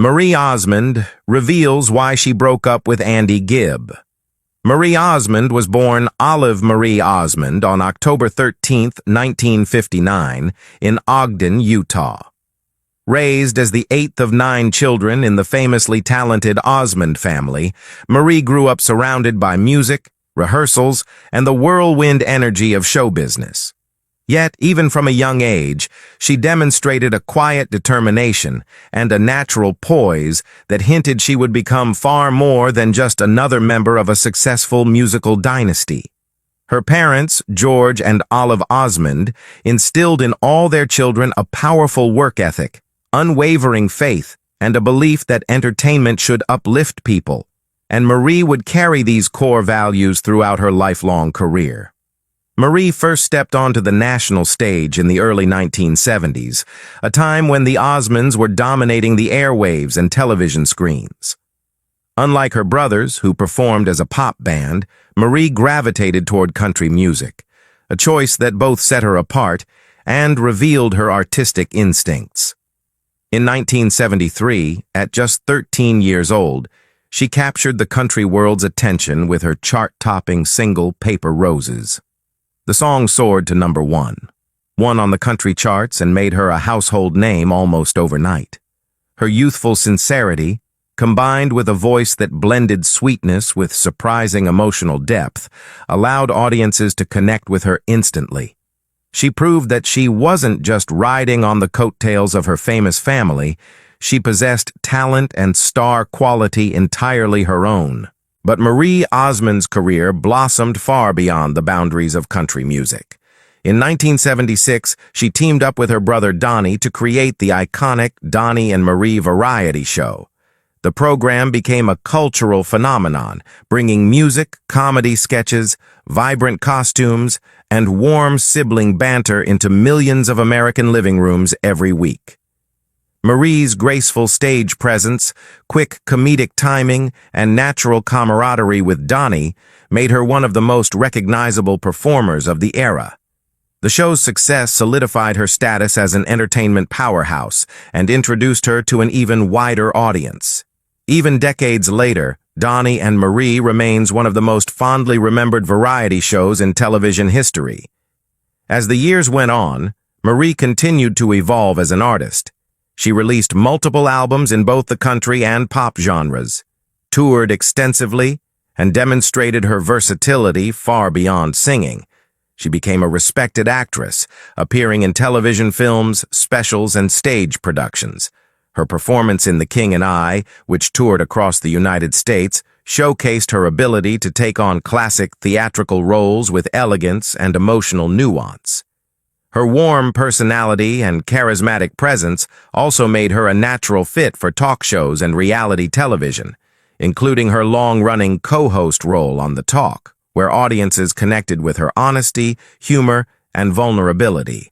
Marie Osmond reveals why she broke up with Andy Gibb. Marie Osmond was born Olive Marie Osmond on October 13, 1959, in Ogden, Utah. Raised as the eighth of 9 children in the famously talented Osmond family, Marie grew up surrounded by music, rehearsals, and the whirlwind energy of show business. Yet, even from a young age, she demonstrated a quiet determination and a natural poise that hinted she would become far more than just another member of a successful musical dynasty. Her parents, George and Olive Osmond, instilled in all their children a powerful work ethic, unwavering faith, and a belief that entertainment should uplift people, and Marie would carry these core values throughout her lifelong career. Marie first stepped onto the national stage in the early 1970s, a time when the Osmonds were dominating the airwaves and television screens. Unlike her brothers, who performed as a pop band, Marie gravitated toward country music, a choice that both set her apart and revealed her artistic instincts. In 1973, at just 13 years old, she captured the country world's attention with her chart-topping single Paper Roses. The song soared to number 1, won on the country charts and made her a household name almost overnight. Her youthful sincerity, combined with a voice that blended sweetness with surprising emotional depth, allowed audiences to connect with her instantly. She proved that she wasn't just riding on the coattails of her famous family, she possessed talent and star quality entirely her own. But Marie Osmond's career blossomed far beyond the boundaries of country music. In 1976, she teamed up with her brother Donnie to create the iconic Donnie and Marie variety show. The program became a cultural phenomenon, bringing music, comedy sketches, vibrant costumes, and warm sibling banter into millions of American living rooms every week. Marie's graceful stage presence, quick comedic timing, and natural camaraderie with Donnie made her one of the most recognizable performers of the era. The show's success solidified her status as an entertainment powerhouse and introduced her to an even wider audience. Even decades later, Donnie and Marie remains one of the most fondly remembered variety shows in television history. As the years went on, Marie continued to evolve as an artist. She released multiple albums in both the country and pop genres, toured extensively, and demonstrated her versatility far beyond singing. She became a respected actress, appearing in television films, specials, and stage productions. Her performance in The King and I, which toured across the United States, showcased her ability to take on classic theatrical roles with elegance and emotional nuance. Her warm personality and charismatic presence also made her a natural fit for talk shows and reality television, including her long-running co-host role on The Talk, where audiences connected with her honesty, humor, and vulnerability.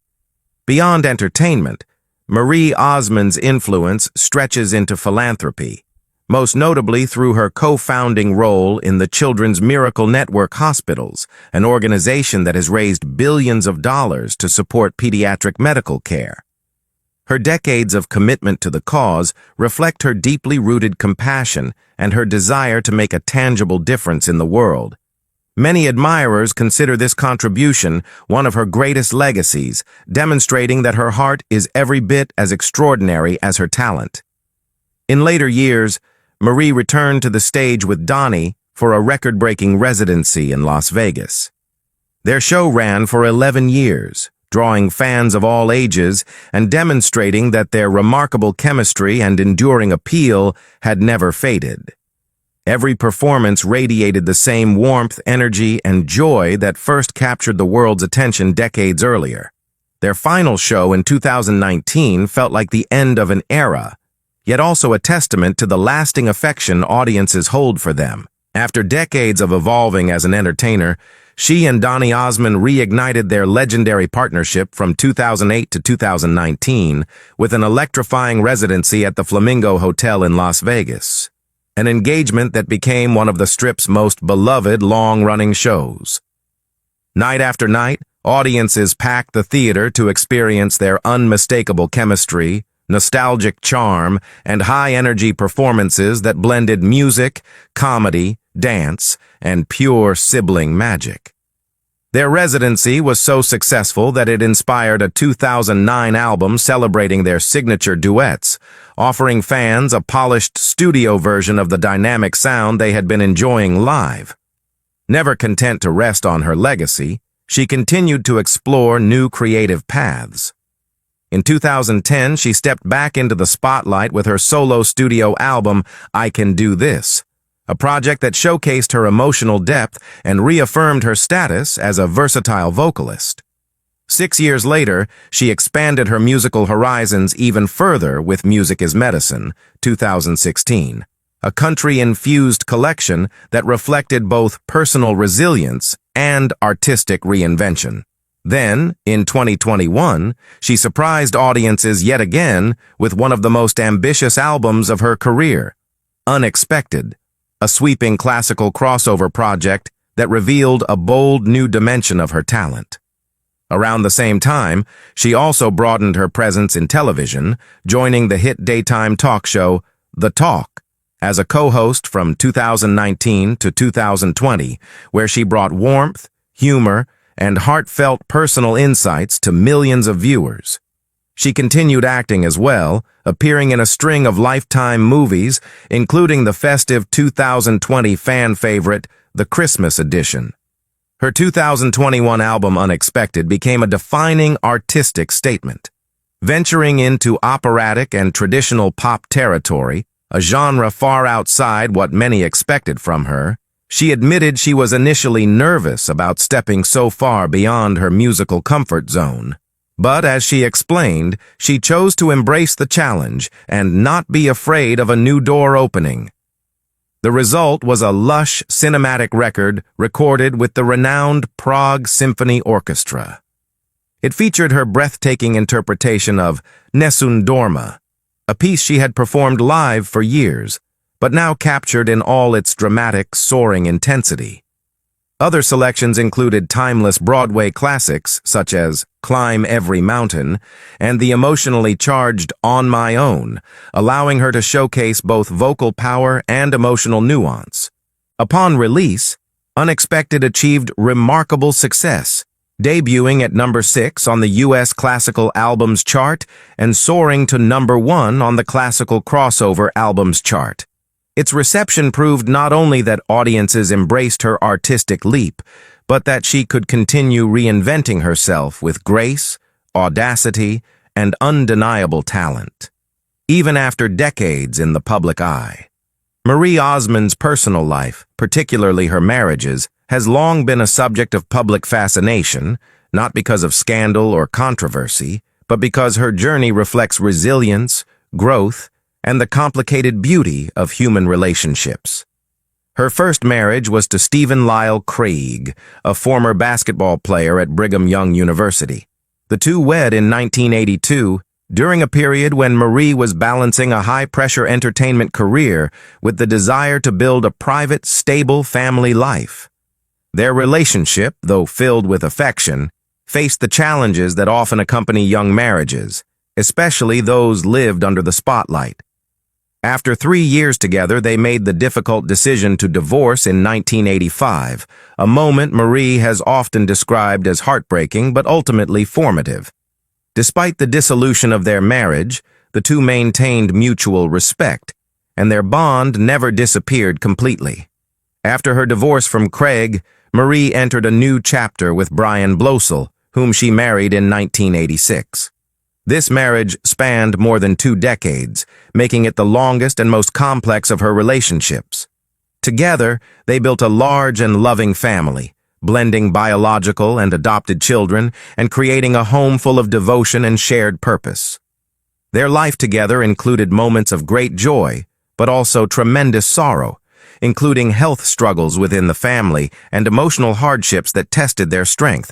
Beyond entertainment, Marie Osmond's influence stretches into philanthropy, most notably through her co-founding role in the Children's Miracle Network Hospitals, an organization that has raised billions of dollars to support pediatric medical care. Her decades of commitment to the cause reflect her deeply rooted compassion and her desire to make a tangible difference in the world. Many admirers consider this contribution one of her greatest legacies, demonstrating that her heart is every bit as extraordinary as her talent. In later years, Marie returned to the stage with Donnie for a record-breaking residency in Las Vegas. Their show ran for 11 years, drawing fans of all ages and demonstrating that their remarkable chemistry and enduring appeal had never faded. Every performance radiated the same warmth, energy, and joy that first captured the world's attention decades earlier. Their final show in 2019 felt like the end of an era, yet also a testament to the lasting affection audiences hold for them. After decades of evolving as an entertainer, she and Donnie Osmond reignited their legendary partnership from 2008 to 2019 with an electrifying residency at the Flamingo Hotel in Las Vegas, an engagement that became one of the Strip's most beloved long-running shows. Night after night, audiences packed the theater to experience their unmistakable chemistry, nostalgic charm, and high-energy performances that blended music, comedy, dance, and pure sibling magic. Their residency was so successful that it inspired a 2009 album celebrating their signature duets, offering fans a polished studio version of the dynamic sound they had been enjoying live. Never content to rest on her legacy, she continued to explore new creative paths. In 2010, she stepped back into the spotlight with her solo studio album, I Can Do This, a project that showcased her emotional depth and reaffirmed her status as a versatile vocalist. 6 years later, she expanded her musical horizons even further with Music is Medicine, 2016, a country-infused collection that reflected both personal resilience and artistic reinvention. Then, in 2021, she surprised audiences yet again with one of the most ambitious albums of her career, Unexpected, a sweeping classical crossover project that revealed a bold new dimension of her talent. Around the same time, she also broadened her presence in television, joining the hit daytime talk show, The Talk, as a co-host from 2019 to 2020, where she brought warmth, humor, and heartfelt personal insights to millions of viewers. She continued acting as well, appearing in a string of Lifetime movies, including the festive 2020 fan favorite, The Christmas Edition. Her 2021 album Unexpected became a defining artistic statement. Venturing into operatic and traditional pop territory, a genre far outside what many expected from her, she admitted she was initially nervous about stepping so far beyond her musical comfort zone. But as she explained, she chose to embrace the challenge and not be afraid of a new door opening. The result was a lush cinematic record recorded with the renowned Prague Symphony Orchestra. It featured her breathtaking interpretation of Nessun Dorma, a piece she had performed live for years, but now captured in all its dramatic, soaring intensity. Other selections included timeless Broadway classics such as Climb Every Mountain and the emotionally charged On My Own, allowing her to showcase both vocal power and emotional nuance. Upon release, Unexpected achieved remarkable success, debuting at number 6 on the U.S. Classical Albums chart and soaring to number 1 on the Classical Crossover Albums chart. Its reception proved not only that audiences embraced her artistic leap, but that she could continue reinventing herself with grace, audacity, and undeniable talent, even after decades in the public eye. Marie Osmond's personal life, particularly her marriages, has long been a subject of public fascination, not because of scandal or controversy, but because her journey reflects resilience, growth, and the complicated beauty of human relationships. Her first marriage was to Stephen Lyle Craig, a former basketball player at Brigham Young University. The two wed in 1982, during a period when Marie was balancing a high-pressure entertainment career with the desire to build a private, stable family life. Their relationship, though filled with affection, faced the challenges that often accompany young marriages, especially those lived under the spotlight. After 3 years together, they made the difficult decision to divorce in 1985, a moment Marie has often described as heartbreaking but ultimately formative. Despite the dissolution of their marriage, the two maintained mutual respect, and their bond never disappeared completely. After her divorce from Craig, Marie entered a new chapter with Brian Blosel, whom she married in 1986. This marriage spanned more than 2 decades, making it the longest and most complex of her relationships. Together, they built a large and loving family, blending biological and adopted children and creating a home full of devotion and shared purpose. Their life together included moments of great joy, but also tremendous sorrow, including health struggles within the family and emotional hardships that tested their strength.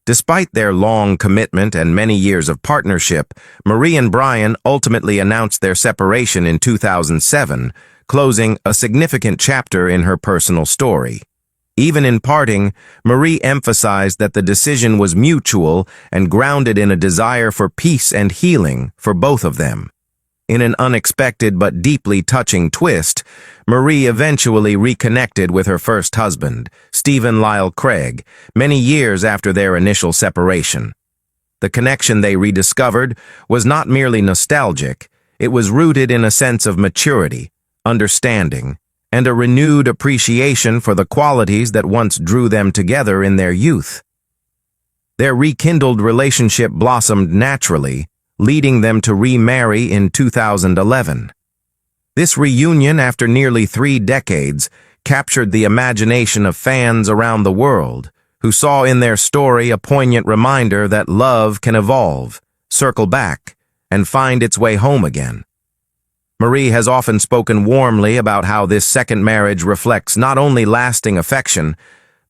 Despite their long commitment and many years of partnership, Marie and Brian ultimately announced their separation in 2007, closing a significant chapter in her personal story. Even in parting, Marie emphasized that the decision was mutual and grounded in a desire for peace and healing for both of them. In an unexpected but deeply touching twist, Marie eventually reconnected with her first husband, Stephen Lyle Craig, many years after their initial separation. The connection they rediscovered was not merely nostalgic, it was rooted in a sense of maturity, understanding, and a renewed appreciation for the qualities that once drew them together in their youth. Their rekindled relationship blossomed naturally, leading them to remarry in 2011. This reunion, after nearly 3 decades, captured the imagination of fans around the world, who saw in their story a poignant reminder that love can evolve, circle back, and find its way home again. Marie has often spoken warmly about how this second marriage reflects not only lasting affection,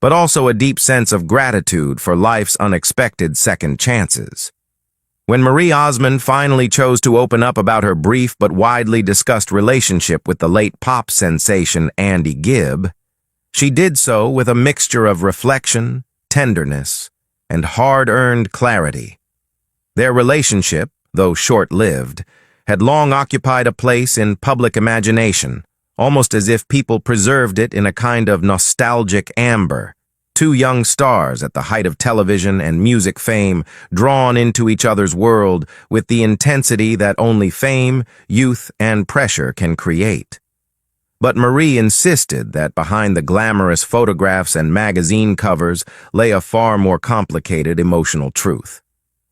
but also a deep sense of gratitude for life's unexpected second chances. When Marie Osmond finally chose to open up about her brief but widely discussed relationship with the late pop sensation Andy Gibb, she did so with a mixture of reflection, tenderness, and hard-earned clarity. Their relationship, though short-lived, had long occupied a place in public imagination, almost as if people preserved it in a kind of nostalgic amber. Two young stars at the height of television and music fame, drawn into each other's world with the intensity that only fame, youth, and pressure can create. But Marie insisted that behind the glamorous photographs and magazine covers lay a far more complicated emotional truth.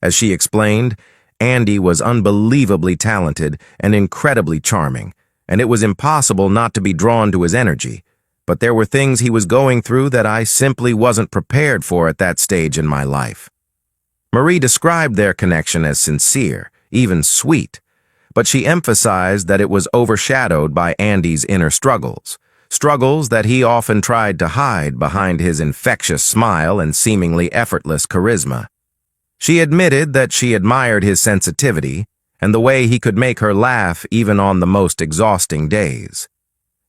As she explained, Andy was unbelievably talented and incredibly charming, and it was impossible not to be drawn to his energy. But there were things he was going through that I simply wasn't prepared for at that stage in my life. Marie described their connection as sincere, even sweet, but she emphasized that it was overshadowed by Andy's inner struggles that he often tried to hide behind his infectious smile and seemingly effortless charisma. She admitted that she admired his sensitivity and the way he could make her laugh even on the most exhausting days.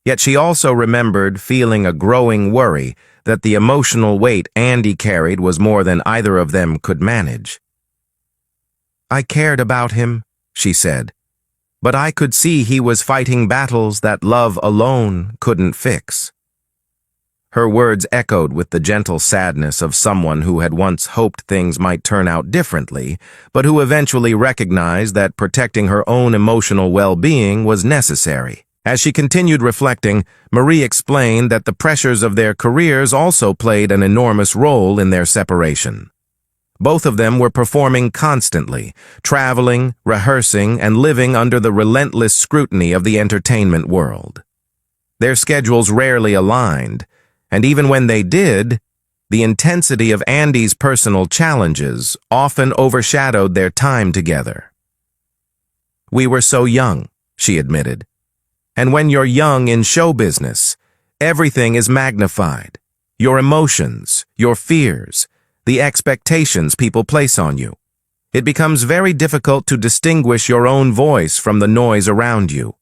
Yet she also remembered feeling a growing worry that the emotional weight Andy carried was more than either of them could manage. "I cared about him," she said, "but I could see he was fighting battles that love alone couldn't fix." Her words echoed with the gentle sadness of someone who had once hoped things might turn out differently, but who eventually recognized that protecting her own emotional well-being was necessary. As she continued reflecting, Marie explained that the pressures of their careers also played an enormous role in their separation. Both of them were performing constantly, traveling, rehearsing, and living under the relentless scrutiny of the entertainment world. Their schedules rarely aligned, and even when they did, the intensity of Andy's personal challenges often overshadowed their time together. "We were so young," she admitted. "And when you're young in show business, everything is magnified. Your emotions, your fears, the expectations people place on you. It becomes very difficult to distinguish your own voice from the noise around you."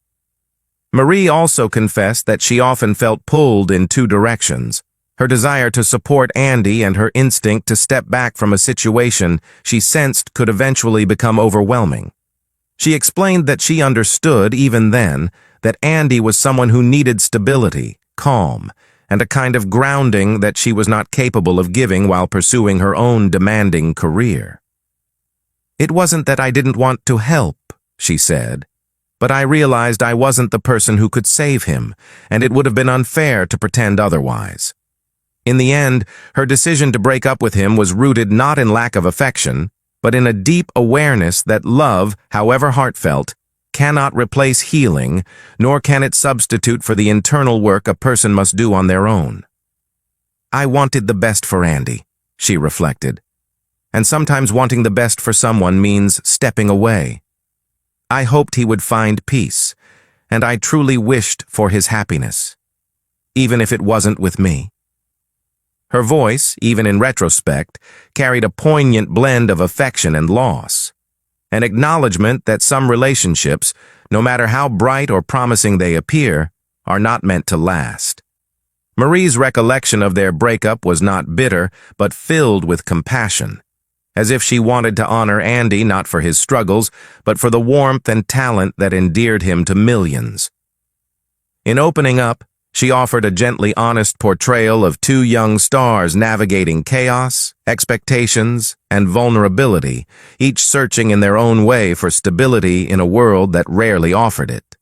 Marie also confessed that she often felt pulled in 2 directions, her desire to support Andy and her instinct to step back from a situation she sensed could eventually become overwhelming. She explained that she understood, even then, that Andy was someone who needed stability, calm, and a kind of grounding that she was not capable of giving while pursuing her own demanding career. "It wasn't that I didn't want to help," she said, "but I realized I wasn't the person who could save him, and it would have been unfair to pretend otherwise." In the end, her decision to break up with him was rooted not in lack of affection, but in a deep awareness that love, however heartfelt, cannot replace healing, nor can it substitute for the internal work a person must do on their own. "I wanted the best for Andy," she reflected, "and sometimes wanting the best for someone means stepping away. I hoped he would find peace, and I truly wished for his happiness, even if it wasn't with me." Her voice, even in retrospect, carried a poignant blend of affection and loss, an acknowledgement that some relationships, no matter how bright or promising they appear, are not meant to last. Marie's recollection of their breakup was not bitter, but filled with compassion, as if she wanted to honor Andy not for his struggles, but for the warmth and talent that endeared him to millions. In opening up, she offered a gently honest portrayal of two young stars navigating chaos, expectations, and vulnerability, each searching in their own way for stability in a world that rarely offered it.